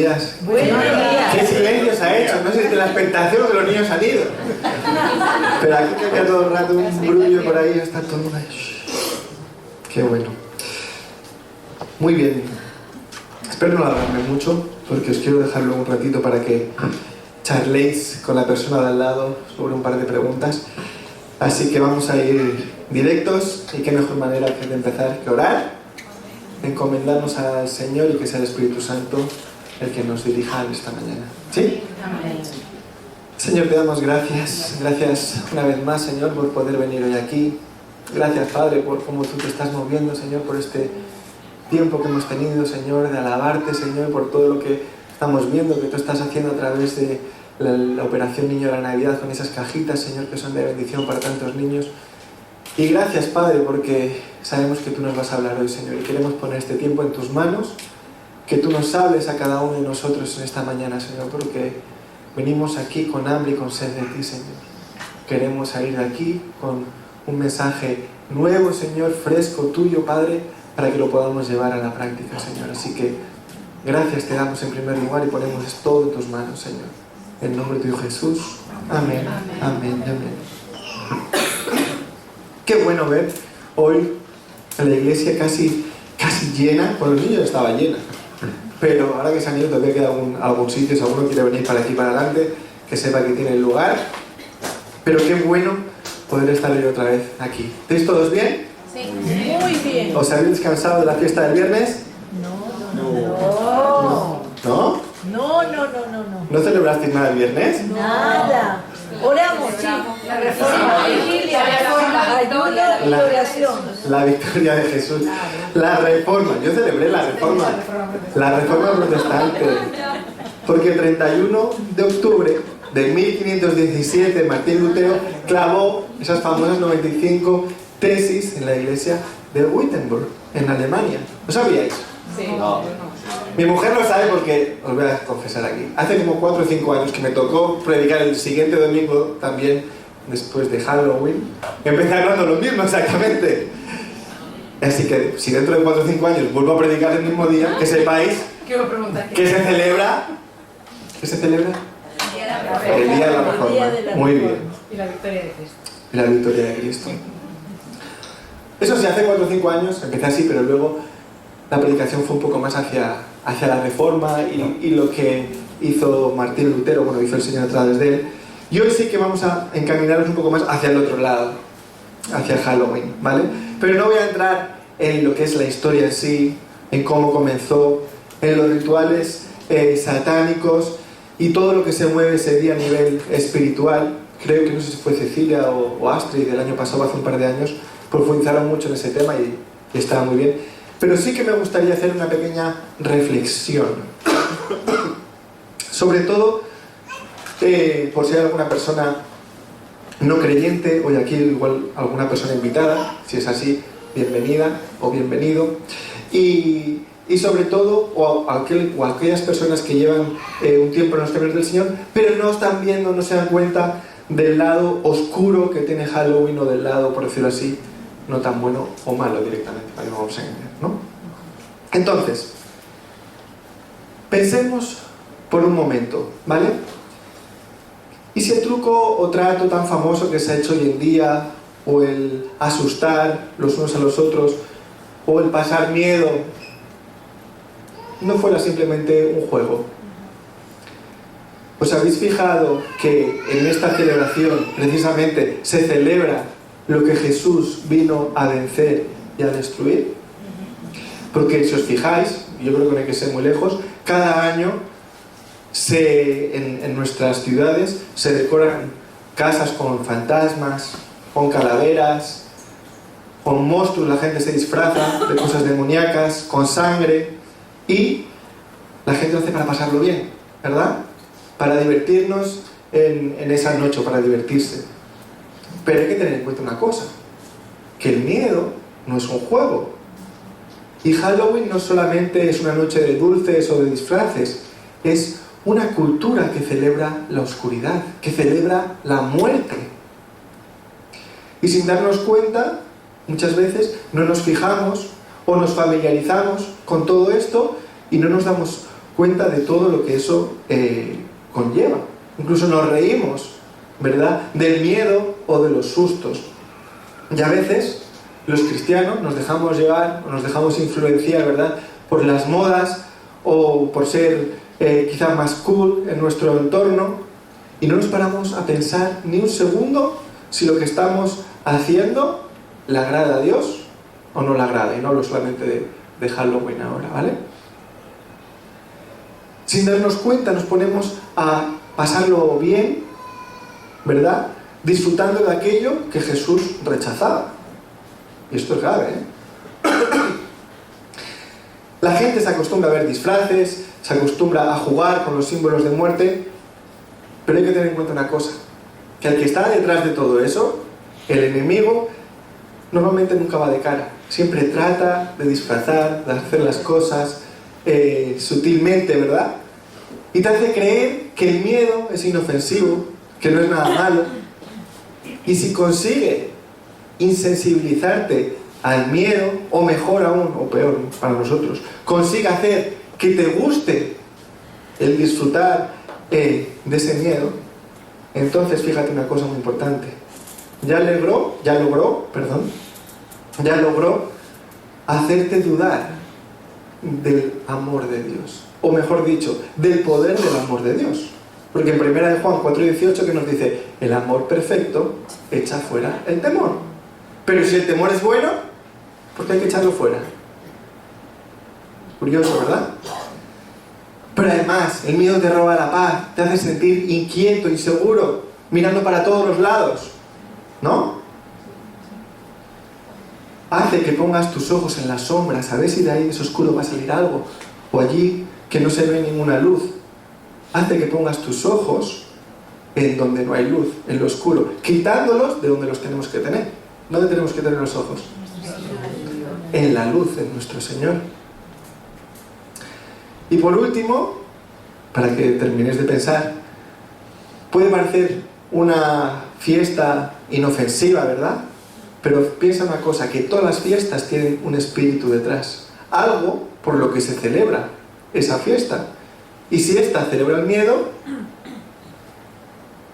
días. Buenos días. ¿Qué silencio se ha hecho? No sé si de la expectación de los niños han ido. Pero aquí que había todo el rato un brullo por ahí, está todo ahí. Qué bueno. Muy bien. Espero no alargarme mucho, porque os quiero dejar luego un ratito para que charléis con la persona de al lado sobre un par de preguntas. Así que vamos a ir directos, y qué mejor manera que de empezar que orar, encomendarnos al Señor y que sea el Espíritu Santo el que nos dirija esta mañana. ¿Sí? Amén. Señor, te damos gracias. Gracias una vez más, Señor, por poder venir hoy aquí. Gracias, Padre, por cómo tú te estás moviendo, Señor, por este tiempo que hemos tenido, Señor, de alabarte, Señor, por todo lo que estamos viendo que tú estás haciendo a través de la Operación Niño de la Navidad, con esas cajitas, Señor, que son de bendición para tantos niños. Y gracias, Padre, porque sabemos que tú nos vas a hablar hoy, Señor, y queremos poner este tiempo en tus manos, que tú nos hables a cada uno de nosotros en esta mañana, Señor, porque venimos aquí con hambre y con sed de ti, Señor. Queremos salir de aquí con un mensaje nuevo, Señor, fresco, tuyo, Padre, para que lo podamos llevar a la práctica, Señor. Así que gracias te damos en primer lugar y ponemos todo en tus manos, Señor. En nombre de Dios Jesús. Amén. Amén. Amén. Qué bueno ver hoy la iglesia casi llena. Bueno, los niños estaba llena, pero ahora que se han ido todavía queda algún sitio. Si alguno quiere venir para aquí para adelante, que sepa que tiene el lugar. Pero qué bueno poder estar hoy otra vez aquí. ¿Estáis todos bien? Sí. Muy bien. ¿Os habéis descansado de la fiesta del viernes? No. ¿No? No. ¿No celebrasteis nada el viernes? Nada. Oramos, sí. La reforma, vigilia, ayuno y oración. La victoria de Jesús. La reforma. Yo celebré la reforma. La reforma protestante. Porque el 31 de octubre de 1517 Martín Lutero clavó esas famosas 95 tesis en la iglesia de Wittenberg, en Alemania. ¿Lo sabíais? Sí. No. Mi mujer lo sabe porque, os voy a confesar aquí, hace como 4 o 5 años que me tocó predicar el siguiente domingo también, después de Halloween. Empecé hablando lo mismo exactamente. Así que si dentro de 4 o 5 años vuelvo a predicar el mismo día, que sepáis que se celebra. ¿Qué se celebra? El día de la reforma. Muy bien. Y la victoria de Cristo. Y la victoria de Cristo. Eso sí, hace 4 o 5 años empecé así, pero luego la predicación fue un poco más hacia la reforma y lo que hizo Martín Lutero, bueno, hizo el Señor a través de él. Y hoy sí que vamos a encaminarnos un poco más hacia el otro lado, hacia Halloween, ¿vale? Pero no voy a entrar en lo que es la historia en sí, en cómo comenzó, en los rituales satánicos y todo lo que se mueve ese día a nivel espiritual. Creo que no sé si fue Cecilia o Astrid del año pasado, hace un par de años, profundizaron mucho en ese tema y estaba muy bien. Pero sí que me gustaría hacer una pequeña reflexión. Sobre todo, por si hay alguna persona no creyente, hoy aquí igual alguna persona invitada, si es así, bienvenida o bienvenido. Y sobre todo, o aquellas personas que llevan un tiempo en los caminos del Señor, pero no están viendo, no se dan cuenta del lado oscuro que tiene Halloween, o del lado, por decirlo así, no tan bueno o malo directamente, para que no vamos a engañar, ¿no? Entonces, pensemos por un momento, ¿vale? ¿Y si el truco o trato tan famoso que se ha hecho hoy en día, o el asustar los unos a los otros, o el pasar miedo, no fuera simplemente un juego? ¿Os habéis fijado que en esta celebración precisamente se celebra lo que Jesús vino a vencer y a destruir? Porque si os fijáis, yo creo que no hay que ser muy lejos, cada año en nuestras ciudades se decoran casas con fantasmas, con calaveras, con monstruos, la gente se disfraza de cosas demoníacas, con sangre, y la gente lo hace para pasarlo bien, ¿verdad? Para divertirnos en esa noche, para divertirse. Pero hay que tener en cuenta una cosa, que el miedo no es un juego. Y Halloween no solamente es una noche de dulces o de disfraces, es una cultura que celebra la oscuridad, que celebra la muerte. Y sin darnos cuenta, muchas veces no nos fijamos o nos familiarizamos con todo esto y no nos damos cuenta de todo lo que eso conlleva. Incluso nos reímos, ¿verdad?, del miedo o de los sustos. Y a veces los cristianos nos dejamos llevar, o nos dejamos influenciar, ¿verdad?, por las modas o por ser quizá más cool en nuestro entorno, y no nos paramos a pensar ni un segundo si lo que estamos haciendo le agrada a Dios o no le agrada. Y no hablo solamente de Halloween ahora, ¿vale? Sin darnos cuenta nos ponemos a pasarlo bien, ¿verdad?, disfrutando de aquello que Jesús rechazaba. Y esto es grave, ¿eh? La gente se acostumbra a ver disfraces, se acostumbra a jugar con los símbolos de muerte, pero hay que tener en cuenta una cosa, que el que está detrás de todo eso, el enemigo, normalmente nunca va de cara. Siempre trata de disfrazar, de hacer las cosas sutilmente, ¿verdad? Y te hace creer que el miedo es inofensivo, que no es nada malo. Y si consigue insensibilizarte al miedo, o mejor aún, o peor para nosotros, consigue hacer que te guste el disfrutar de ese miedo, entonces fíjate una cosa muy importante. Ya logró hacerte dudar del amor de Dios, o mejor dicho, del poder del amor de Dios. Porque en 1 Juan 4:18 que nos dice: el amor perfecto echa fuera el temor. Pero si el temor es bueno, ¿por qué hay que echarlo fuera? Curioso, ¿verdad? Pero además, el miedo te roba la paz, te hace sentir inquieto, inseguro, mirando para todos los lados, ¿no? Hace que pongas tus ojos en las sombras, a ver si de ahí de ese oscuro va a salir algo, o allí que no se ve ninguna luz. Hace que pongas tus ojos en donde no hay luz, en lo oscuro, quitándolos de donde los tenemos que tener. ¿Dónde tenemos que tener los ojos? En la luz, en nuestro Señor. Y por último, para que termines de pensar, puede parecer una fiesta inofensiva, ¿verdad? Pero piensa una cosa, que todas las fiestas tienen un espíritu detrás, algo por lo que se celebra esa fiesta. Y si ésta celebra el miedo,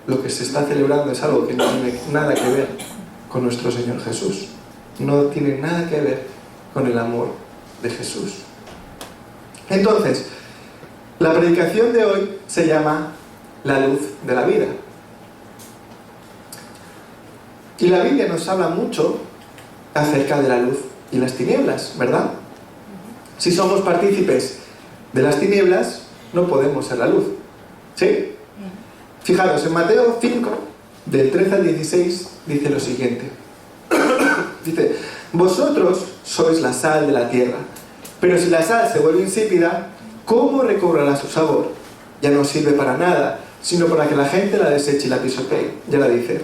lo que se está celebrando es algo que no tiene nada que ver con nuestro Señor Jesús. No tiene nada que ver con el amor de Jesús. Entonces, la predicación de hoy se llama La luz de la vida. Y la Biblia nos habla mucho acerca de la luz y las tinieblas, ¿verdad? Si somos partícipes de las tinieblas, no podemos ser la luz. ¿Sí? Fijaros, en Mateo 5, del 13 al 16, dice lo siguiente. Dice: vosotros sois la sal de la tierra, pero si la sal se vuelve insípida, ¿cómo recobrará su sabor? Ya no sirve para nada, sino para que la gente la deseche y la pisotee. Ya la dice: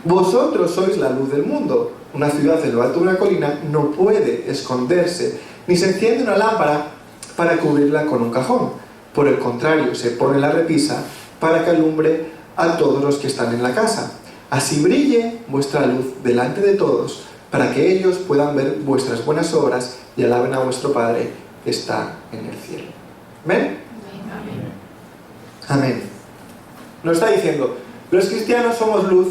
vosotros sois la luz del mundo. Una ciudad en lo alto de una colina no puede esconderse, ni se enciende una lámpara para cubrirla con un cajón. Por el contrario, se pone en la repisa para que alumbre a todos los que están en la casa. Así brille vuestra luz delante de todos, para que ellos puedan ver vuestras buenas obras y alaben a vuestro Padre que está en el cielo. ¿Amén? Amén. Nos está diciendo, los cristianos somos luz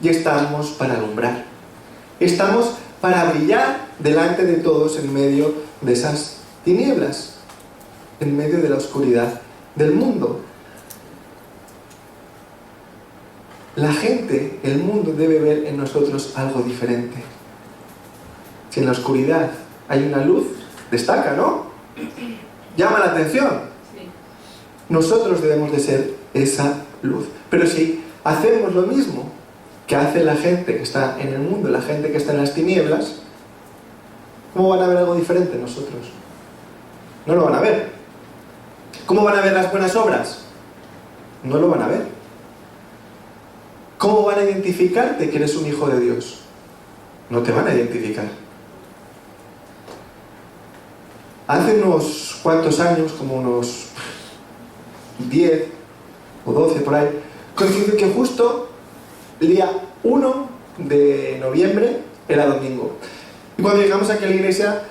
y estamos para alumbrar. Estamos para brillar delante de todos en medio de esas tinieblas, en medio de la oscuridad del mundo. La gente, el mundo debe ver en nosotros algo diferente. Si en la oscuridad hay una luz, destaca, ¿no? Llama la atención. Nosotros debemos de ser esa luz. Pero si hacemos lo mismo que hace la gente que está en el mundo, la gente que está en las tinieblas, ¿cómo van a ver algo diferente nosotros? No lo van a ver. ¿Cómo van a ver las buenas obras? No lo van a ver. ¿Cómo van a identificarte que eres un hijo de Dios? No te van a identificar. Hace unos cuantos años, como unos 10 o 12 por ahí, coincidió que justo el día 1 de noviembre era domingo. Y cuando llegamos aquí a la iglesia,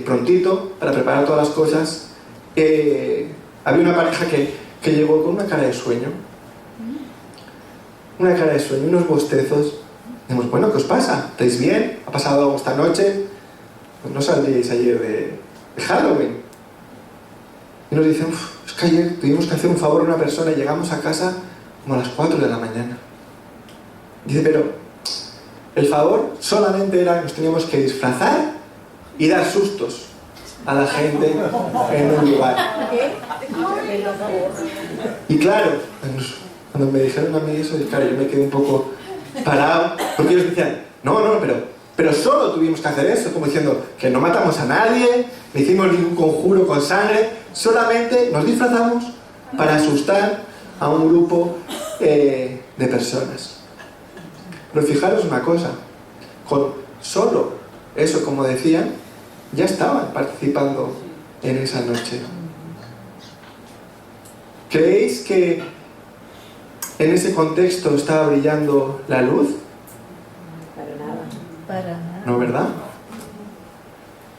prontito, para preparar todas las cosas, Había una pareja que llegó con una cara de sueño. Una cara de sueño, unos bostezos. Dijimos, bueno, ¿qué os pasa? ¿Estáis bien? ¿Ha pasado algo esta noche? Pues no saldríais ayer de Halloween. Y nos dicen, es que ayer tuvimos que hacer un favor a una persona y llegamos a casa como a las 4 de la mañana. Dice, pero el favor solamente era que nos teníamos que disfrazar y dar sustos a la gente en un lugar. Y claro, cuando me dijeron a mí eso, claro, yo me quedé un poco parado, porque ellos decían, no, pero solo tuvimos que hacer eso, como diciendo que no matamos a nadie, no hicimos ningún conjuro con sangre, solamente nos disfrazamos para asustar a un grupo de personas. Pero fijaros una cosa, con solo eso, como decían, ya estaban participando en esa noche. ¿Creéis que en ese contexto estaba brillando la luz? Para nada. ¿No, verdad?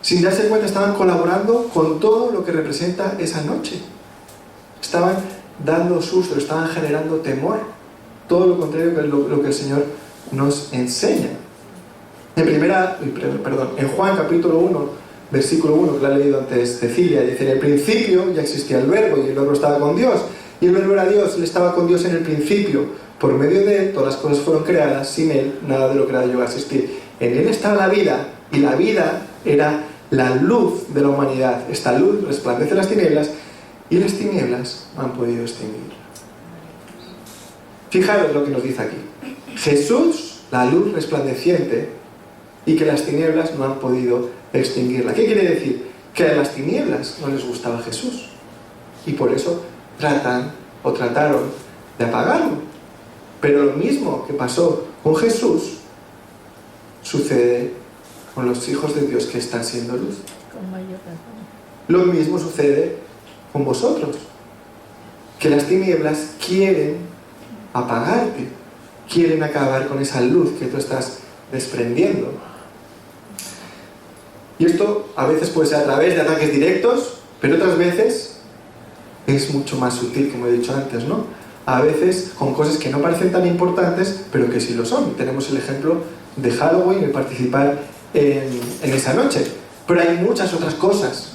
Sin darse cuenta estaban colaborando con todo lo que representa esa noche. Estaban dando susto, estaban generando temor. Todo lo contrario que lo que el Señor nos enseña. En Juan capítulo 1, versículo 1, que lo ha leído antes Cecilia, dice, en el principio ya existía el verbo y el verbo estaba con Dios. Y el verbo era Dios, él estaba con Dios en el principio. Por medio de él todas las cosas fueron creadas, sin él nada de lo creado llegó a existir. En él estaba la vida, y la vida era la luz de la humanidad. Esta luz resplandece en las tinieblas, y las tinieblas no han podido extinguirla. Fijaros lo que nos dice aquí. Jesús, la luz resplandeciente, y que las tinieblas no han podido extinguirla. ¿Qué quiere decir? Que a las tinieblas no les gustaba Jesús. Y por eso trataron de apagarlo. Pero lo mismo que pasó con Jesús sucede con los hijos de Dios que están siendo luz. Lo mismo sucede con vosotros, que las tinieblas quieren apagarte, quieren acabar con esa luz que tú estás desprendiendo. Y esto a veces puede ser a través de ataques directos, pero otras veces es mucho más sutil, como he dicho antes, ¿no? A veces con cosas que no parecen tan importantes, pero que sí lo son. Tenemos el ejemplo de Halloween, de participar en esa noche. Pero hay muchas otras cosas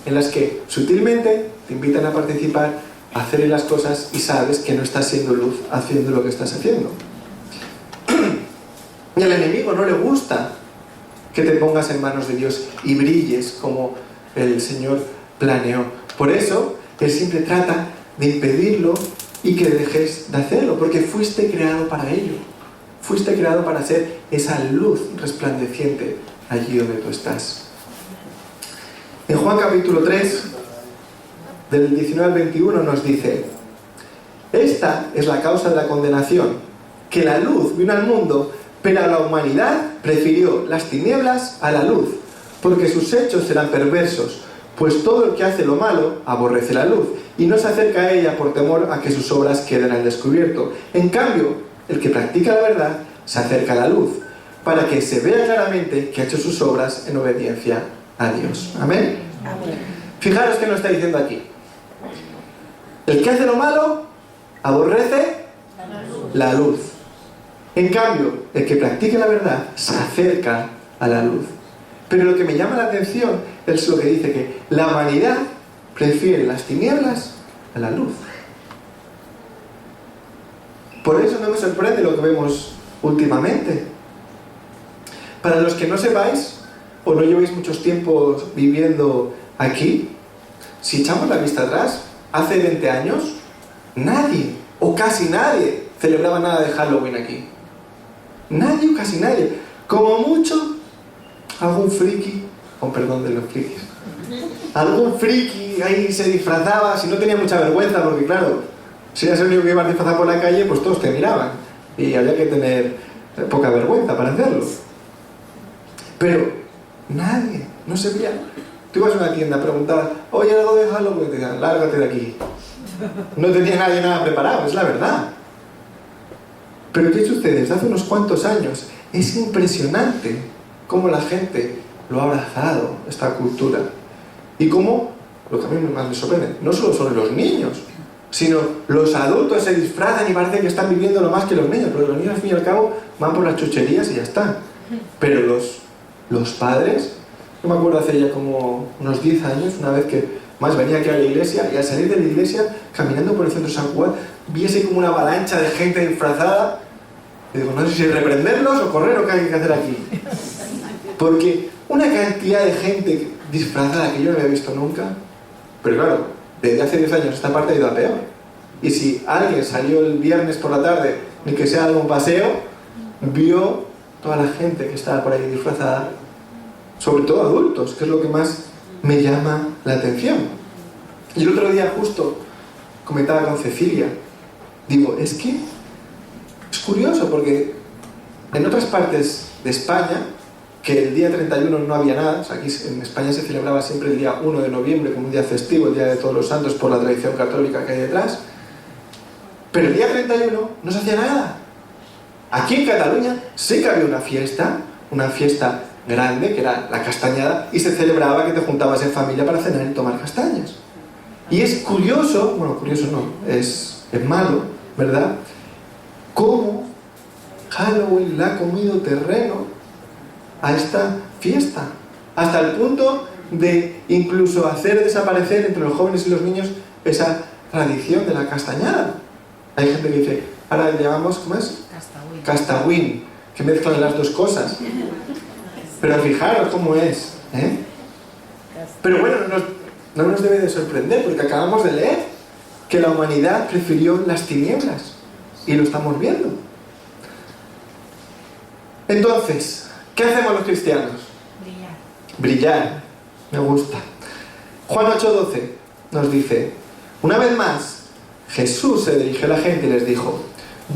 en las que sutilmente te invitan a participar, a hacer las cosas y sabes que no estás siendo luz haciendo lo que estás haciendo. Y al enemigo no le gusta que te pongas en manos de Dios y brilles como el Señor planeó. Por eso, Él siempre trata de impedirlo y que dejes de hacerlo, porque fuiste creado para ello. Fuiste creado para ser esa luz resplandeciente allí donde tú estás. En Juan capítulo 3, del 19 al 21 nos dice: esta es la causa de la condenación, que la luz vino al mundo, pero la humanidad prefirió las tinieblas a la luz, porque sus hechos eran perversos, pues todo el que hace lo malo aborrece la luz, y no se acerca a ella por temor a que sus obras queden al descubierto. En cambio, el que practica la verdad se acerca a la luz, para que se vea claramente que ha hecho sus obras en obediencia a Dios. ¿Amén? Amén. Fijaros que nos está diciendo aquí. El que hace lo malo aborrece la luz. En cambio, el que practique la verdad se acerca a la luz. Pero lo que me llama la atención es lo que dice, que la humanidad prefiere las tinieblas a la luz. Por eso no me sorprende lo que vemos últimamente. Para los que no sepáis, o no llevéis muchos tiempos viviendo aquí, si echamos la vista atrás, hace 20 años, nadie, o casi nadie, celebraba nada de Halloween aquí. Nadie o casi nadie. Como mucho, algún friki, con perdón de los frikis, algún friki ahí se disfrazaba, si no tenía mucha vergüenza, porque claro, si eras el único que iba a disfrazar por la calle, pues todos te miraban. Y había que tener poca vergüenza para hacerlo. Pero nadie, no se veía. Tú ibas a una tienda a preguntar, oye, algo de Halloween, te decían, lárgate de aquí. No tenía nadie nada preparado, es la verdad. Pero ¿qué sucede? Desde hace unos cuantos años es impresionante cómo la gente lo ha abrazado, esta cultura. Y cómo lo que a mí más me sorprende, no solo son los niños, sino los adultos se disfrazan y parece que están viviendo lo más que los niños, porque los niños al fin y al cabo van por las chucherías y ya está. Pero los padres, yo me acuerdo hace ya como unos 10 años, una vez que más venía aquí a la iglesia, y al salir de la iglesia, caminando por el centro de San Juan, vi así como una avalancha de gente disfrazada, y digo, no sé si reprenderlos o correr o qué hay que hacer aquí. Porque una cantidad de gente disfrazada que yo no había visto nunca, pero claro, desde hace 10 años esta parte ha ido a peor. Y si alguien salió el viernes por la tarde, ni que sea algún paseo, vio toda la gente que estaba por ahí disfrazada, sobre todo adultos, que es lo que más me llama la atención. Y el otro día justo comentaba con Cecilia, digo, es que es curioso porque en otras partes de España, que el día 31 no había nada, o sea, aquí en España se celebraba siempre el día 1 de noviembre como un día festivo, el Día de Todos los Santos, por la tradición católica que hay detrás, pero el día 31 no se hacía nada. Aquí en Cataluña sí que había una fiesta grande, que era la castañada, y se celebraba que te juntabas en familia para cenar y tomar castañas. Y es curioso, bueno, curioso no, es malo, ¿verdad? Cómo Halloween le ha comido terreno a esta fiesta, hasta el punto de incluso hacer desaparecer entre los jóvenes y los niños esa tradición de la castañada. Hay gente que dice, ahora le llamamos, ¿cómo es? Castagüín, que mezclan las dos cosas. Pero fijaros cómo es, ¿eh? Pero bueno, no nos debe de sorprender, porque acabamos de leer que la humanidad prefirió las tinieblas, y lo estamos viendo. Entonces, ¿qué hacemos los cristianos? Brillar. Me gusta. Juan 8:12 nos dice, una vez más, Jesús se dirigió a la gente y les dijo,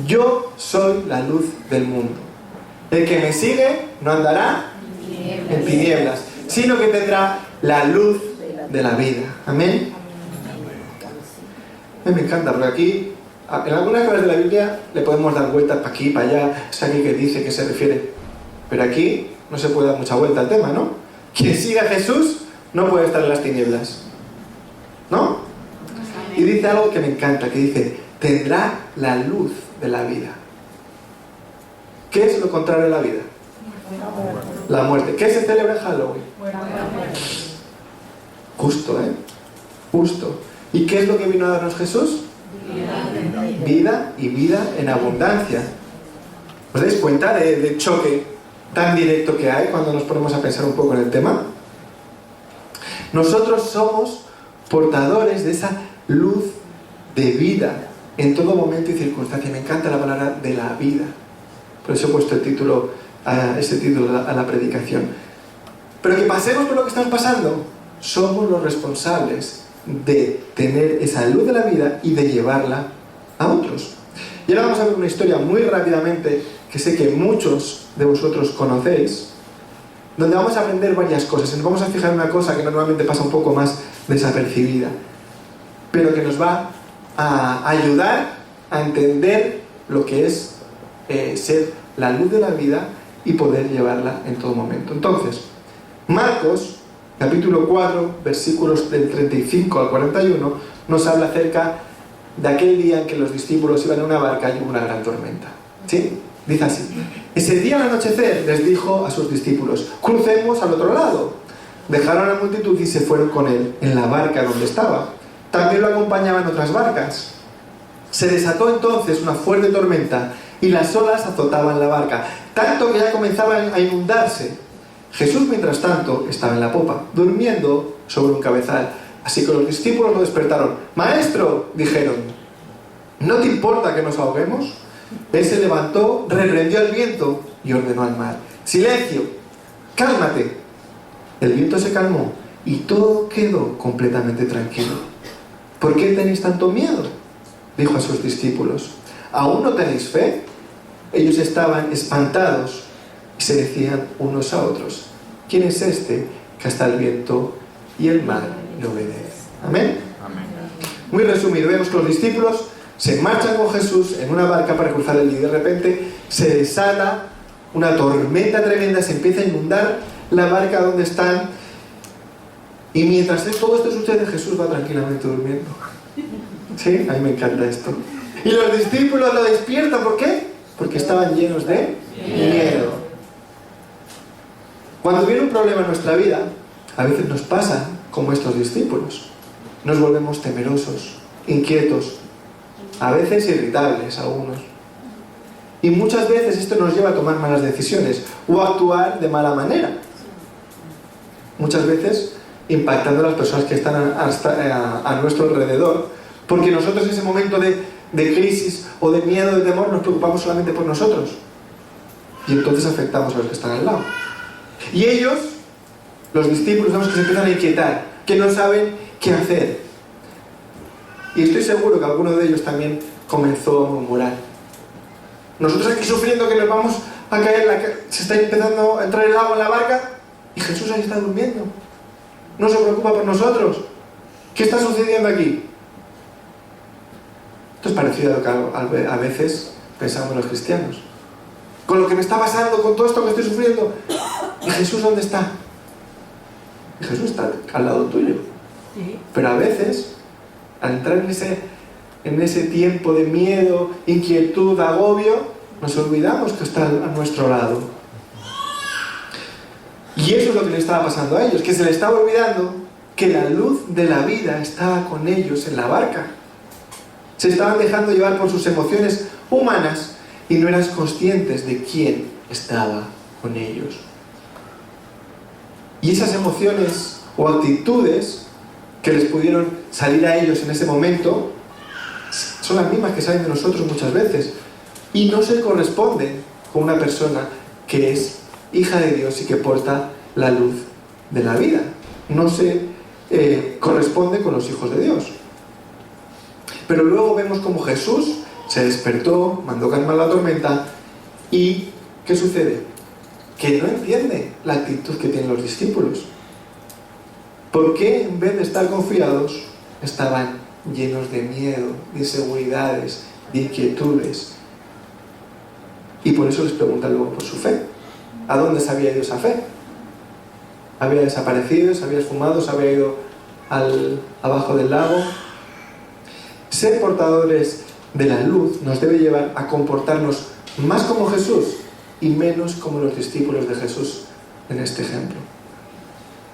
yo soy la luz del mundo. El que me sigue no andará en tinieblas, sino que tendrá la luz de la vida. Amén. Me encanta, porque aquí, en algunas cosas de la Biblia, le podemos dar vueltas para aquí, para allá, es aquí que dice, que se refiere. Pero aquí no se puede dar mucha vuelta al tema, ¿no? Quien siga a Jesús no puede estar en las tinieblas, ¿no? Y dice algo que me encanta, que dice, tendrá la luz de la vida. ¿Qué es lo contrario de la vida? La muerte. ¿Qué se celebra en Halloween? Justo, ¿eh? Justo. ¿Y qué es lo que vino a darnos Jesús? Vida y vida en abundancia. ¿Os dais cuenta del choque tan directo que hay cuando nos ponemos a pensar un poco en el tema? Nosotros somos portadores de esa luz de vida en todo momento y circunstancia. Me encanta la palabra de la vida. Por eso he puesto ese título a la predicación. Pero que pasemos por lo que estamos pasando, somos los responsables de tener esa luz de la vida y de llevarla a otros. Y ahora vamos a ver una historia muy rápidamente que sé que muchos de vosotros conocéis, donde vamos a aprender varias cosas. Y nos vamos a fijar en una cosa que normalmente pasa un poco más desapercibida, pero que nos va a ayudar a entender lo que es ser la luz de la vida y poder llevarla en todo momento. Entonces, Marcos, capítulo 4, versículos del 35 al 41, nos habla acerca de aquel día en que los discípulos iban en una barca y hubo una gran tormenta. ¿Sí? Dice así: ese día al anochecer les dijo a sus discípulos, crucemos al otro lado. Dejaron a la multitud y se fueron con él en la barca donde estaba. También lo acompañaban otras barcas. Se desató entonces una fuerte tormenta y las olas azotaban la barca, tanto que ya comenzaban a inundarse. Jesús, mientras tanto, estaba en la popa, durmiendo sobre un cabezal. Así que los discípulos lo despertaron. «Maestro», dijeron, «¿no te importa que nos ahoguemos?». Él se levantó, reprendió al viento y ordenó al mar: «Silencio, cálmate». El viento se calmó y todo quedó completamente tranquilo. «¿Por qué tenéis tanto miedo?», dijo a sus discípulos. «¿Aún no tenéis fe?». Ellos estaban espantados y se decían unos a otros: «¿Quién es este que hasta el viento y el mar le obedece?». ¿Amén? Amén. Muy resumido, vemos que los discípulos se marchan con Jesús en una barca para cruzar el día y de repente se desata una tormenta tremenda, se empieza a inundar la barca donde están Y mientras todo esto sucede, Jesús va tranquilamente durmiendo. ¿Sí? A mí me encanta esto. Y los discípulos lo despiertan. ¿Por qué? Porque estaban llenos de miedo. Cuando viene un problema en nuestra vida, a veces nos pasa como estos discípulos. Nos volvemos temerosos, inquietos, a veces irritables algunos. Y muchas veces esto nos lleva a tomar malas decisiones o a actuar de mala manera. Muchas veces impactando a las personas que están a nuestro alrededor, porque nosotros en ese momento de crisis o de miedo, de temor, nos preocupamos solamente por nosotros. Y entonces afectamos a los que están al lado. Y ellos, los discípulos, vemos que se empiezan a inquietar, que no saben qué hacer. Y estoy seguro que alguno de ellos también comenzó a murmurar. Nosotros aquí sufriendo que nos vamos a caer, se está empezando a entrar el agua en la barca y Jesús ahí está durmiendo. No se preocupa por nosotros. ¿Qué está sucediendo aquí? Esto es parecido a lo que a veces pensamos los cristianos. Con lo que me está pasando, con todo esto que estoy sufriendo. ¿Y Jesús dónde está? Y Jesús está al lado tuyo. Pero a veces, al entrar en ese tiempo de miedo, inquietud, agobio, nos olvidamos que está a nuestro lado. Y eso es lo que le estaba pasando a ellos, que se les estaba olvidando que la luz de la vida estaba con ellos en la barca. Se estaban dejando llevar por sus emociones humanas y no eran conscientes de quién estaba con ellos. Y esas emociones o actitudes que les pudieron salir a ellos en ese momento son las mismas que salen de nosotros muchas veces y no se corresponden con una persona que es hija de Dios y que porta la luz de la vida. No se corresponde con los hijos de Dios. Pero luego vemos como Jesús se despertó, mandó calmar la tormenta y ¿qué sucede? Que no entiende la actitud que tienen los discípulos. ¿Por qué en vez de estar confiados estaban llenos de miedo, de inseguridades, de inquietudes? Y por eso les preguntan luego por su fe. ¿A dónde se había ido esa fe? ¿Había desaparecido? ¿Se había esfumado? ¿Se había ido abajo del lago? Ser portadores de la luz nos debe llevar a comportarnos más como Jesús y menos como los discípulos de Jesús en este ejemplo.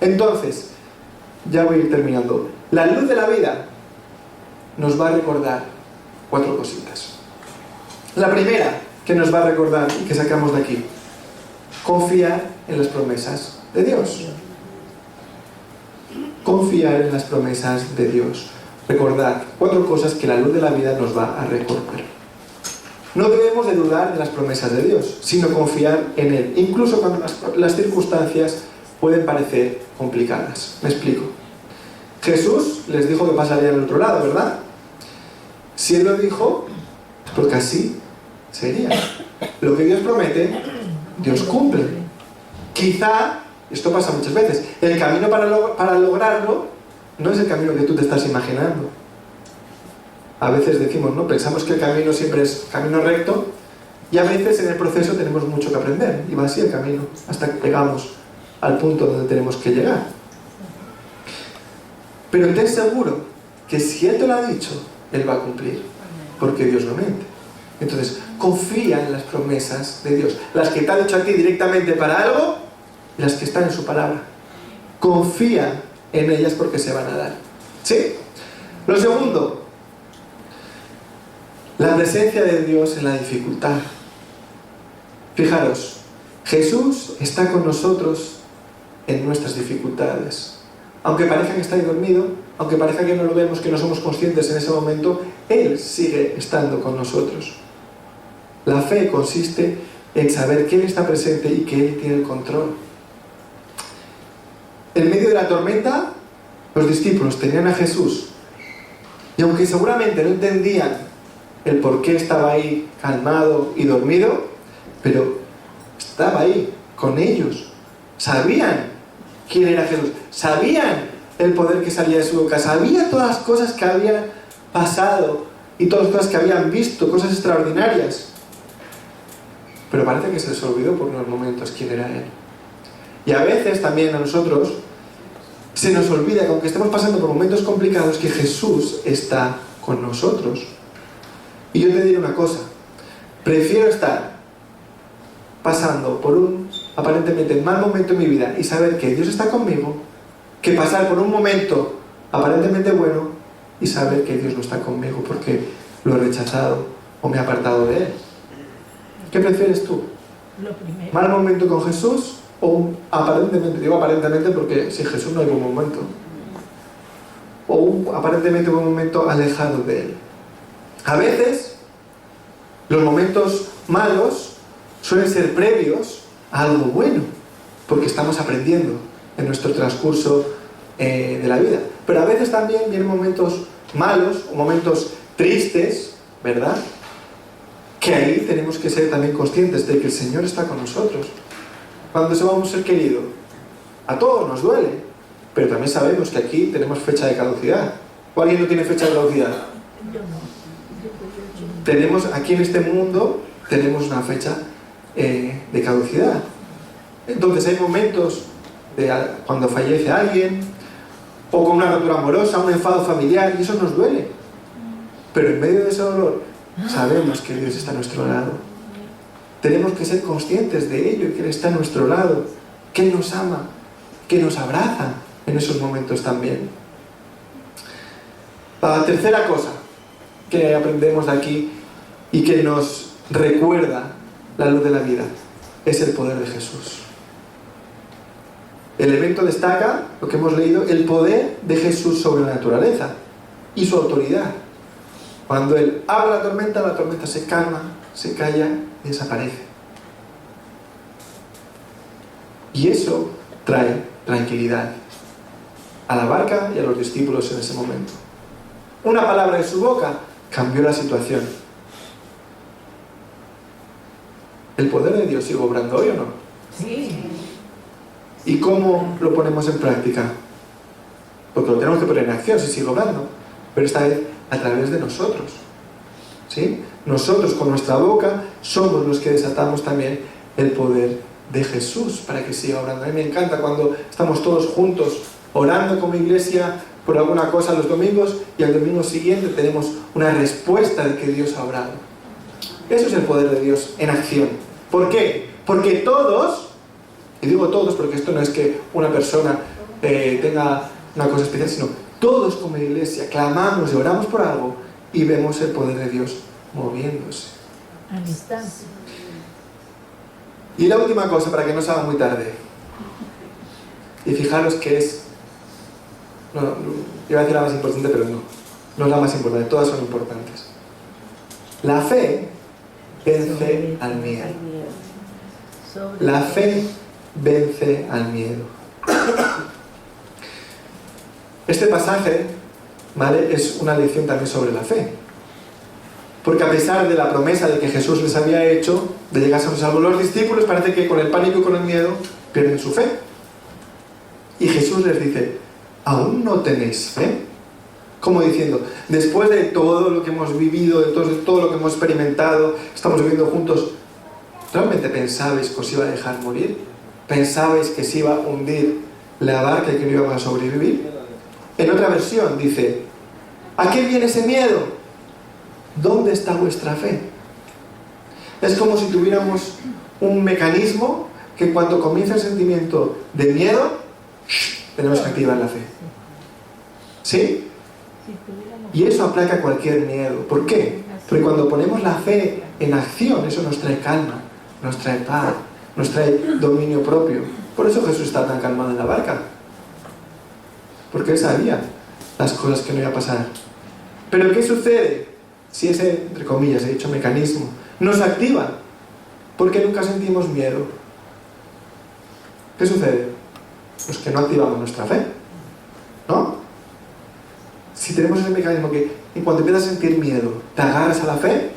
Entonces, ya voy a ir terminando. La luz de la vida nos va a recordar 4 cositas. La primera que nos va a recordar y que sacamos de aquí: confiar en las promesas de Dios. Confiar en las promesas de Dios. Recordad 4 cosas que la luz de la vida nos va a recordar. No debemos de dudar de las promesas de Dios, sino confiar en Él, incluso cuando las circunstancias pueden parecer complicadas. Me explico. Jesús les dijo que pasaría al otro lado, ¿verdad? Si Él lo dijo, porque así sería. Lo que Dios promete, Dios cumple. Quizá, esto pasa muchas veces, el camino para lograrlo no es el camino que tú te estás imaginando. A veces decimos, ¿no? Pensamos que el camino siempre es camino recto y a veces en el proceso tenemos mucho que aprender y va así el camino hasta que llegamos al punto donde tenemos que llegar. Pero ten seguro que si Él te lo ha dicho, Él va a cumplir, porque Dios no miente. Entonces, confía en las promesas de Dios, las que te ha dicho a ti directamente para algo y las que están en su palabra. Confía en ellas porque se van a dar. ¿Sí? Lo segundo, la presencia de Dios en la dificultad. Fijaros, Jesús está con nosotros en nuestras dificultades. Aunque parezca que está ahí dormido, aunque parezca que no lo vemos, que no somos conscientes en ese momento, Él sigue estando con nosotros. La fe consiste en saber que Él está presente y que Él tiene el control. En medio de la tormenta, los discípulos tenían a Jesús y aunque seguramente no entendían el por qué estaba ahí calmado y dormido, pero estaba ahí con ellos. Sabían quién era Jesús, sabían el poder que salía de su boca, sabían todas las cosas que habían pasado y todas las cosas que habían visto, cosas extraordinarias. Pero parece que se les olvidó por unos momentos quién era Él. Y a veces también a nosotros se nos olvida que aunque estemos pasando por momentos complicados, que Jesús está con nosotros. Y yo te diré una cosa, prefiero estar pasando por un aparentemente mal momento en mi vida y saber que Dios está conmigo, que pasar por un momento aparentemente bueno y saber que Dios no está conmigo porque lo he rechazado o me he apartado de Él. ¿Qué prefieres tú? Lo primero. ¿Mal momento con Jesús o un aparentemente, digo aparentemente porque sin Jesús no hay buen momento, o un aparentemente buen momento alejado de Él? A veces los momentos malos suelen ser previos a algo bueno, porque estamos aprendiendo en nuestro transcurso de la vida. Pero a veces también vienen momentos malos o momentos tristes, ¿verdad? Que ahí tenemos que ser también conscientes de que el Señor está con nosotros. Cuando se va un ser querido, a todos nos duele, pero también sabemos que aquí tenemos fecha de caducidad. ¿O alguien no tiene fecha de caducidad? Yo no. Tenemos, aquí en este mundo, tenemos una fecha de caducidad. Entonces hay momentos cuando fallece alguien, o con una ruptura amorosa, un enfado familiar, y eso nos duele. Pero en medio de ese dolor, sabemos que Dios está a nuestro lado. Tenemos que ser conscientes de ello y que Él está a nuestro lado, que Él nos ama, que nos abraza en esos momentos también. La tercera cosa que aprendemos de aquí y que nos recuerda la luz de la vida es el poder de Jesús. El evento destaca, lo que hemos leído, el poder de Jesús sobre la naturaleza y su autoridad. Cuando Él habla la tormenta se calma, se calla y desaparece. Y eso trae tranquilidad a la barca y a los discípulos en ese momento. Una palabra de su boca cambió la situación. ¿El poder de Dios sigue obrando hoy o no? Sí. ¿Y cómo lo ponemos en práctica? Porque lo tenemos que poner en acción si sigue obrando, pero esta vez a través de nosotros. ¿Sí? Nosotros con nuestra boca somos los que desatamos también el poder de Jesús para que siga obrando. A mí me encanta cuando estamos todos juntos orando como iglesia por alguna cosa los domingos y al domingo siguiente tenemos una respuesta de que Dios ha obrado. Eso es el poder de Dios en acción. ¿Por qué? Porque todos, y digo todos porque esto no es que una persona tenga una cosa especial, sino todos como iglesia clamamos y oramos por algo y vemos el poder de Dios moviéndose. Al instante. Y la última cosa, para que no se haga muy tarde, y fijaros que es, iba a decir la más importante, pero no es la más importante, todas son importantes. La fe vence al miedo. La fe vence al miedo. Este pasaje, ¿vale?, es una lección también sobre la fe. Porque a pesar de la promesa de que Jesús les había hecho de llegar a salvo, los discípulos parece que con el pánico y con el miedo pierden su fe. Y Jesús les dice, ¿aún no tenéis fe? Como diciendo, después de todo lo que hemos vivido, de todo lo que hemos experimentado, estamos viviendo juntos, ¿realmente pensabais que os iba a dejar morir? ¿Pensabais que se iba a hundir la barca y que no íbamos a sobrevivir? En otra versión dice, ¿a qué viene ese miedo? ¿Dónde está vuestra fe? Es como si tuviéramos un mecanismo que cuando comienza el sentimiento de miedo, tenemos que activar la fe. ¿Sí? Y eso aplaca cualquier miedo. ¿Por qué? Porque cuando ponemos la fe en acción, eso nos trae calma, nos trae paz, nos trae dominio propio. Por eso Jesús está tan calmado en la barca. Porque Él sabía las cosas que no iba a pasar. Pero ¿qué sucede? Si ese, entre comillas, he dicho mecanismo, nos activa, ¿por qué nunca sentimos miedo? ¿Qué sucede? Pues que no activamos nuestra fe, ¿no? Si tenemos ese mecanismo que en cuanto empiezas a sentir miedo, te agarras a la fe,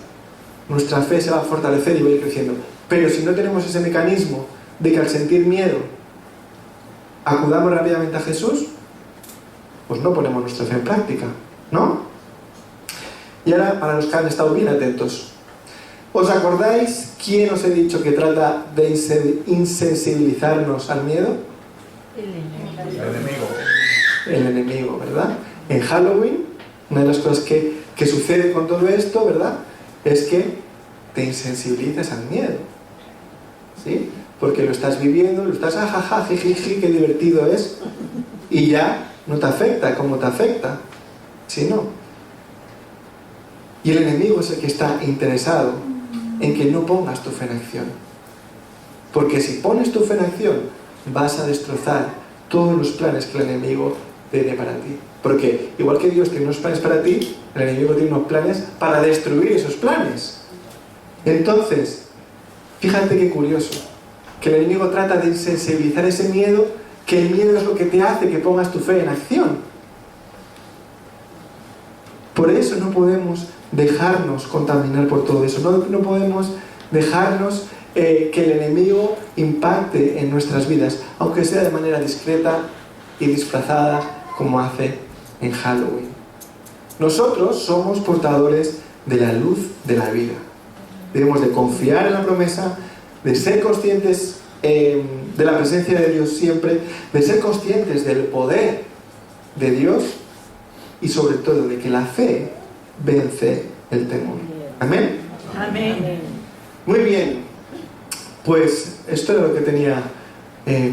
nuestra fe se va a fortalecer y va a ir creciendo. Pero si no tenemos ese mecanismo de que al sentir miedo acudamos rápidamente a Jesús, pues no ponemos nuestra fe en práctica, ¿no? Y ahora, para los que han estado bien atentos, ¿os acordáis quién os he dicho que trata de insensibilizarnos al miedo? El enemigo. El enemigo. el enemigo, ¿verdad? En Halloween, una de las cosas que sucede con todo esto, ¿verdad?, es que te insensibilizas al miedo, ¿sí? Porque lo estás viviendo, lo estás ajaja, jijiji, qué divertido es, y ya no te afecta como te afecta, ¿sí? No. Y el enemigo es el que está interesado en que no pongas tu fe en acción. Porque si pones tu fe en acción, vas a destrozar todos los planes que el enemigo tiene para ti. Porque igual que Dios tiene unos planes para ti, el enemigo tiene unos planes para destruir esos planes. Entonces, fíjate qué curioso, que el enemigo trata de insensibilizar ese miedo, que el miedo es lo que te hace que pongas tu fe en acción. Por eso no podemos dejarnos contaminar por todo eso, no podemos dejarnos que el enemigo impacte en nuestras vidas, aunque sea de manera discreta y disfrazada como hace en Halloween. Nosotros somos portadores de la luz de la vida. Debemos de confiar en la promesa, de ser conscientes de la presencia de Dios siempre, de ser conscientes del poder de Dios y sobre todo de que la fe vence el temor. ¿Amén? Amén. Muy bien, pues esto era lo que tenía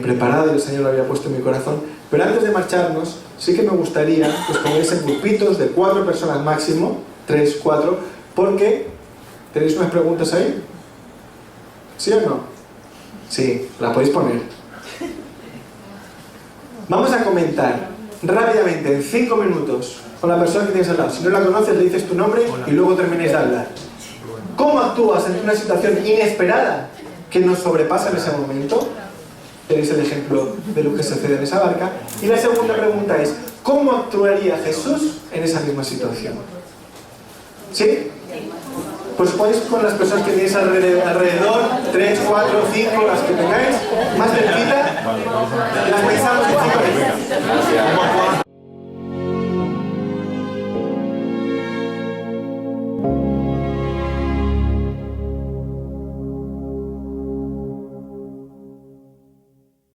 preparado y el Señor lo había puesto en mi corazón. Pero antes de marcharnos, sí que me gustaría que os pongáis en grupitos de 4 personas máximo, 3, 4, porque ¿tenéis unas preguntas ahí? ¿Sí o no? Sí, la podéis poner. Vamos a comentar rápidamente, en 5 minutos, con la persona que tienes al lado. Si no la conoces, le dices tu nombre y luego terminéis de hablar. ¿Cómo actúas ante una situación inesperada que nos sobrepasa en ese momento? Tenéis el ejemplo de lo que sucede en esa barca. Y la segunda pregunta es, ¿cómo actuaría Jesús en esa misma situación? ¿Sí? Pues podéis con las personas que tenéis alrededor, 3, 4, 5, las que tengáis, más cerquita, las pensamos en 5 minutos.